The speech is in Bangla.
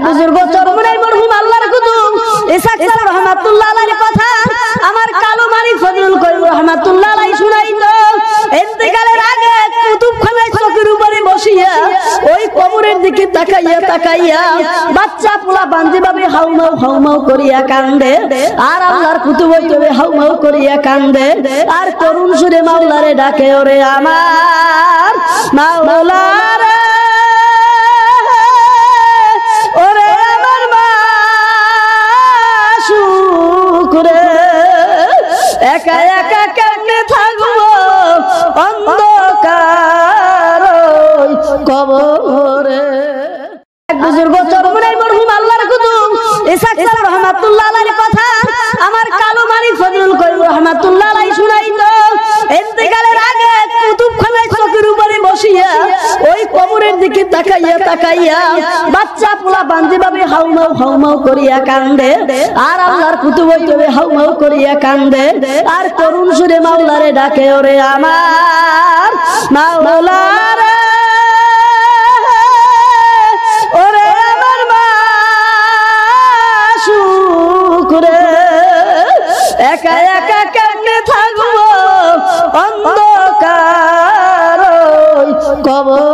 বুজুর্গ চরমনের মরহুম আল্লাহর কুতুব ইসহাক সাহেব রাহমাতুল্লাহ আলাইহির কথা আমার কালো মানিক ফজলুল করিম রাহমাতুল্লাহ আলাইহি শুনাইতো। ইন্তেকালের আগে কুতুবখানায় চৌকির উপরে বসিয়া ওই কবরের দিকে তাকাইয়া তাকাইয়া বাচ্চা পোলা বান্দিভাবে হাউমাউ করিয়া কান্দে, আর আল্লাহর কুতুব ওইভাবে হাউমাউ করিয়া কান্দে, আর করুণ সুরে মাওলারে ডাকে, ওরে আমার মাওলা রে, ওরে আমার মাশউক রে, একা একা কেমনে থাকবো অন্ধকার কবরে। বুজুর্গ চরমনের মরহুম আল্লাহর কুতুব ইসহাক সাহেব রাহমাতুল্লাহ আলাইহির কথা আমার কালো মানিক ফজলুল করিম রাহমাতুল্লাহ আলাইহি শুনাইতো। ইন্তেকালের আগে কুতুবখানায় চৌকির উপরে বসিয়া ওই কবরের দিকে তাকাইয়া তাকাইয়া বাচ্চা পোলা বান্দিভাবে হাউমাউ করিয়া কান্দে, আর আল্লাহর কুতুব ওইভাবে হাউমাউ করিয়া কান্দে, আর করুণ সুরে মাওলারে ডাকে, ওরে আমার মাওলা রে, ওরে আমার মাশউক রে, একা একা কেমনে থাকবো অন্ধকার কবর।